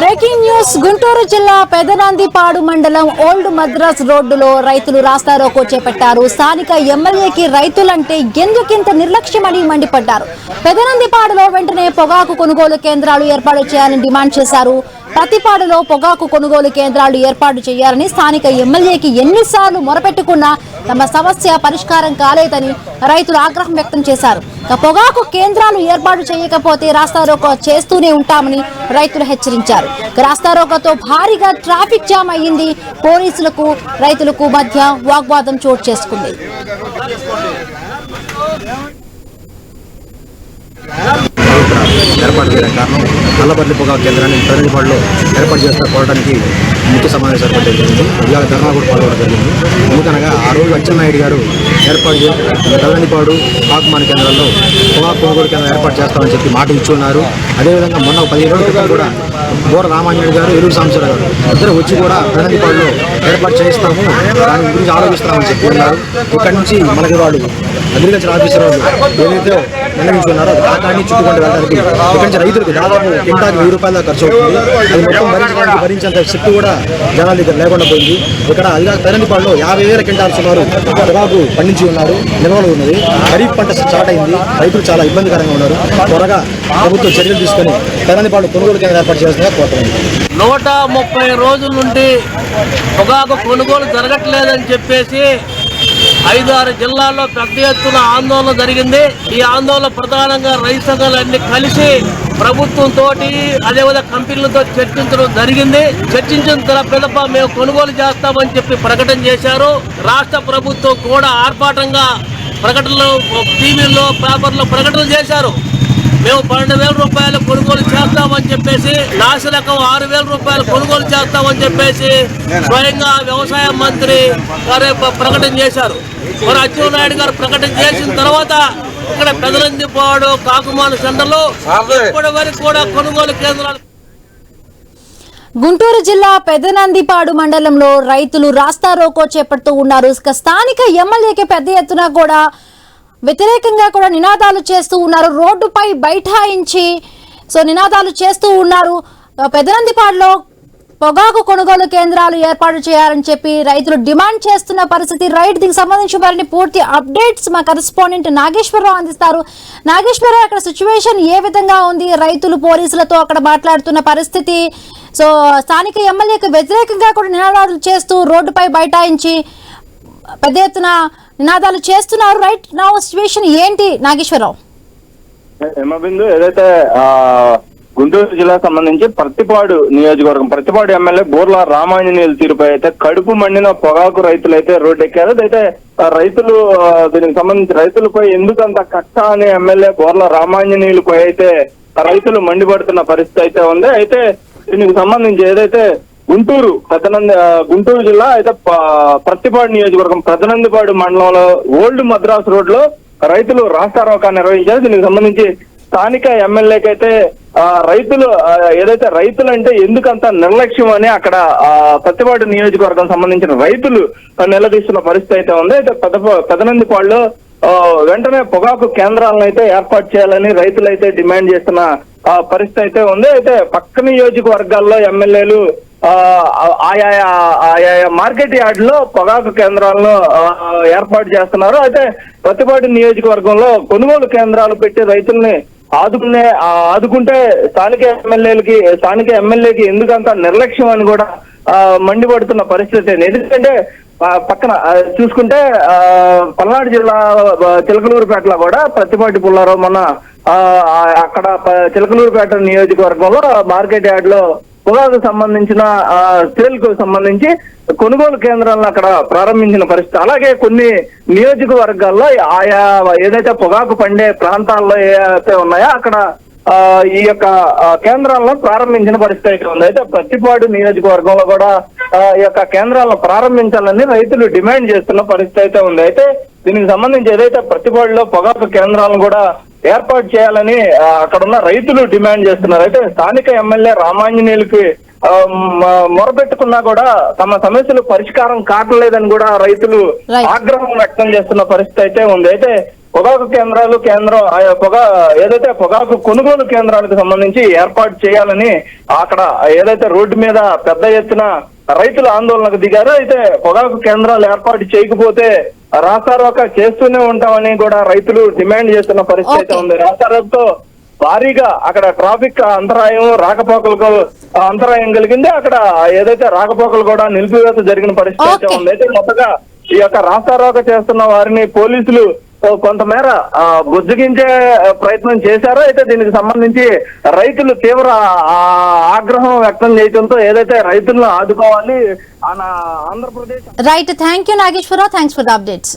Breaking news. Guntur జిల్లా పెదనందిపాడు మండలం old Madras రోడ్డులో రైతులు రాస్తారోకో చేపట్టారు. స్థానిక ఎమ్మెల్యేకి రైతులంటే ఎందుకింత నిర్లక్ష్యమని మండిపడ్డారు. పెదనందిపాడులో వెంటనే పొగాకు కొనుగోలు కేంద్రాలు ఏర్పాటు చేయాలని డిమాండ్ చేశారు. ప్రతిపాడులో పొగాకు కొనుగోలు కేంద్రాలు ఏర్పాటు చేయాలని స్థానిక ఎమ్మెల్యేకి ఎన్నిసార్లు మొరపెట్టుకున్నా తమ సమస్య పరిష్కారం కాలేదని రైతులు ఆగ్రహం వ్యక్తం చేశారు. పొగాకు కేంద్రాలు ఏర్పాటు చేయకపోతే రాస్తారోకో చేస్తూనే ఉంటామని రైతులు హెచ్చరించారు. రాస్తారోకోతో భారీగా ట్రాఫిక్ జామ్ అయ్యింది. పోలీసులకు రైతులకు మధ్య వాగ్వాదం చోటు చేసుకుంది. ఏర్పాటు చేయడం కారణం నల్లబల్లి పొగాకు కేంద్రాన్ని పెదనందిపాడులో ఏర్పాటు చేస్తా కోరడానికి ముఖ్య సమావేశం ఏర్పాటు జరిగింది. ఇవాళ ధర్నా కూడా పాల్గొనడం జరిగింది. ఎందుకనగా ఆ రోజు అచ్చెన్నాయుడు గారు ఏర్పాటు పెదనందిపాడు పాకుమాని కేంద్రాల్లో పొగాకు కొనుగోలు కేంద్రం ఏర్పాటు చేస్తామని చెప్పి మాట ఇచ్చి ఉన్నారు. అదేవిధంగా మొన్న 15 రోజుల క్రితం కూడా బోర రామాంజనేయుడు గారు, ఎరువురు సాంబశివరావు గారు ఇద్దరు వచ్చి కూడా పెదనందిపాడులో ఏర్పాటు చేయిస్తాము, దాని గురించి ఆలోచిస్తామని చెప్పి ఉన్నారు. ఇక్కడి నుంచి మనకి వాళ్ళు అగ్రికల్చర్ ఆఫీసర్ వాళ్ళు ఏదైతే నిర్ణయించుకున్నారో అది కాకాన్ని చుట్టుకుంటూ వెళ్ళడానికి ఇక్కడి నుంచి రైతులకు దాదాపు కింటాకి 1000 రూపాయల దాకా ఖర్చు అవుతుంది. అది మొత్తం భరించేంత శక్తి కూడా జనాల దగ్గర లేకుండా పోయింది. ఇక్కడ అదిగా పెదనందిపాడులో 50,000 క్వింటాలు సుమారు పొగాకు పండించి ఉన్నారు, నిల్వలు ఉన్నది. ఖరీఫ్ పంట స్టార్ట్ అయింది. రైతులు చాలా ఇబ్బందికరంగా ఉన్నారు. త్వరగా ప్రభుత్వం చర్యలు తీసుకొని పెదనందిపాడు కొనుగోలు కేంద్రం ఏర్పాటు చేస్తుందిగా కోరుతున్నాం. 130 రోజుల నుండి పొగాకు కొనుగోలు జరగట్లేదని చెప్పేసి 5-6 జిల్లాల్లో పెద్ద ఎత్తున ఆందోళన జరిగింది. ఈ ఆందోళన ప్రధానంగా రైతు సంఘాలన్నీ కలిసి ప్రభుత్వంతో అదేవిధంగా కంపెనీలతో చర్చించడం జరిగింది. చర్చించిన పిదప మేము కొనుగోలు చేస్తామని చెప్పి ప్రకటన చేశారు. రాష్ట్ర ప్రభుత్వం కూడా ఆర్భాటంగా ప్రకటనలు టీవీల్లో పేపర్లో ప్రకటన చేశారు. మేము 12,000 రూపాయలు కొనుగోలు చేస్తామని చెప్పేసి, నాసిరకం 6,000 రూపాయలు కొనుగోలు చేస్తామని చెప్పేసి స్వయంగా వ్యవసాయ మంత్రి గారు ప్రకటన చేశారు. మరి అచ్చెన్నాయుడు గారు ప్రకటన చేసిన తర్వాత ఇక్కడ పెదనందిపాడు కాకుమాని సెంటర్లో ఇప్పటి వరకు కూడా కొనుగోలు కేంద్రాలు. గుంటూరు జిల్లా పెదనందిపాడు మండలంలో రైతులు రాస్తారోకో చేపడుతూ ఉన్నారు. స్థానిక ఎమ్మెల్యేకి పెద్ద ఎత్తున కూడా వ్యతిరేకంగా కూడా నినాదాలు చేస్తూ ఉన్నారు. రోడ్డుపై బైఠాయించి నినాదాలు చేస్తూ ఉన్నారు. పెదనందిపాడులో పొగాకు కొనుగోలు కేంద్రాలు ఏర్పాటు చేయాలని చెప్పి రైతులు డిమాండ్ చేస్తున్న పరిస్థితి. దీనికి సంబంధించి మరిన్ని పూర్తి అప్డేట్స్ మా కరెస్పాండెంట్ నాగేశ్వరరావు అందిస్తారు. నాగేశ్వరరావు, అక్కడ సిచ్యువేషన్ ఏ విధంగా ఉంది? రైతులు పోలీసులతో అక్కడ మాట్లాడుతున్న పరిస్థితి. స్థానిక ఎమ్మెల్యేకి వ్యతిరేకంగా కూడా నినాదాలు చేస్తూ రోడ్డుపై బైఠాయించి పెద్ద ఎత్తున నినాదాలు చేస్తున్నారు. రైట్ నౌ సిచ్యువేషన్ ఏంటి నాగేశ్వరరావు? హేమబిందు, ఏదైతే గుంటూరు జిల్లాకు సంబంధించి ప్రతిపాడు నియోజకవర్గం ప్రతిపాడు ఎమ్మెల్యే బోర్ల రామాంజనేయులు తీరుపై అయితే కడుపు మండిన పొగాకు రైతులు అయితే రోడ్డు ఎక్కారు. అయితే రైతులు దీనికి సంబంధించి రైతులపై ఎందుకంత కక్ష అని ఎమ్మెల్యే బోర్ల రామాంజనేయులపై అయితే రైతులు మండిపడుతున్న పరిస్థితి అయితే ఉంది. అయితే దీనికి సంబంధించి ఏదైతే గుంటూరు జిల్లా అయితే ప్రతిపాడు నియోజకవర్గం పెదనందిపాడు మండలంలో ఓల్డ్ మద్రాస్ రోడ్ లో రైతులు రాస్తారోకా నిర్వహించారు. దీనికి సంబంధించి స్థానిక ఎమ్మెల్యేకి అయితే రైతులు ఏదైతే రైతులు అంటే ఎందుకంత నిర్లక్ష్యం అని అక్కడ ప్రతిపాడు నియోజకవర్గం సంబంధించిన రైతులు నిలదీస్తున్న పరిస్థితి అయితే ఉంది. అయితే పెదనందిపాడులో వెంటనే పొగాకు కేంద్రాలను అయితే ఏర్పాటు చేయాలని రైతులు అయితే డిమాండ్ చేస్తున్న పరిస్థితి అయితే ఉంది. అయితే పక్క నియోజకవర్గాల్లో ఎమ్మెల్యేలు ఆయా మార్కెట్ యార్డ్ లో పొగాకు కేంద్రాలను ఏర్పాటు చేస్తున్నారు. అయితే ప్రతిపాడు నియోజకవర్గంలో కొనుగోలు కేంద్రాలు పెట్టి రైతుల్ని ఆదుకుంటే స్థానిక ఎమ్మెల్యేకి ఎందుకంత నిర్లక్ష్యం అని కూడా మండిపడుతున్న పరిస్థితి. ఎందుకంటే పక్కన చూసుకుంటే పల్నాడు జిల్లా చిలకలూరుపేటలో కూడా ప్రతిపాటి పుల్లారావు మొన్న అక్కడ చిలకలూరుపేట నియోజకవర్గంలో మార్కెట్ యార్డ్ లో పొగాకు సంబంధించిన సేల్ కు సంబంధించి కొనుగోలు కేంద్రాలను అక్కడ ప్రారంభించిన పరిస్థితి. అలాగే కొన్ని నియోజకవర్గాల్లో ఆయా ఏదైతే పొగాకు పండే ప్రాంతాల్లో ఏదైతే ఉన్నాయో అక్కడ ఈ యొక్క కేంద్రాలను ప్రారంభించిన పరిస్థితి అయితే ఉంది. అయితే ప్రతిపాడు నియోజకవర్గంలో కూడా ఈ యొక్క కేంద్రాలను ప్రారంభించాలని రైతులు డిమాండ్ చేస్తున్న పరిస్థితి అయితే ఉంది. అయితే దీనికి సంబంధించి ఏదైతే ప్రతిపాడులో పొగాకు కేంద్రాలను కూడా ఏర్పాటు చేయాలని అక్కడ ఉన్న రైతులు డిమాండ్ చేస్తున్నారు. అయితే స్థానిక ఎమ్మెల్యే రామాంజనేయులకి మొరపెట్టుకున్నా కూడా తమ సమస్యలు పరిష్కారం కావట్లేదని కూడా రైతులు ఆగ్రహం వ్యక్తం చేస్తున్న పరిస్థితి అయితే ఉంది. అయితే పొగాకు కేంద్రం ఏదైతే పొగాకు కొనుగోలు కేంద్రాలకు సంబంధించి ఏర్పాటు చేయాలని అక్కడ ఏదైతే రోడ్డు మీద పెద్ద ఎత్తున రైతులు ఆందోళనకు దిగారు. అయితే పొగాకు కేంద్రాలు ఏర్పాటు చేయకపోతే రాస్తారోక చేస్తూనే ఉంటామని కూడా రైతులు డిమాండ్ చేస్తున్న పరిస్థితి అయితే ఉంది. రాస్తారోకతో భారీగా అక్కడ ట్రాఫిక్ అంతరాయం రాకపోకలకు అంతరాయం కలిగింది. అక్కడ ఏదైతే రాకపోకలు కూడా నిలిపివేత జరిగిన పరిస్థితి అయితే ఉంది. అయితే మొత్తగా ఈ యొక్క రాస్తారోక చేస్తున్న వారిని పోలీసులు కొంతమేర బుజ్జగించే ప్రయత్నం చేశారు. అయితే దీనికి సంబంధించి రైతులు తీవ్ర ఆగ్రహం వ్యక్తం చేయడంతో ఏదైతే రైతులను ఆదుకోవాలి Andhra Pradesh. Right, thank you Nageswara Rao, thanks for the updates.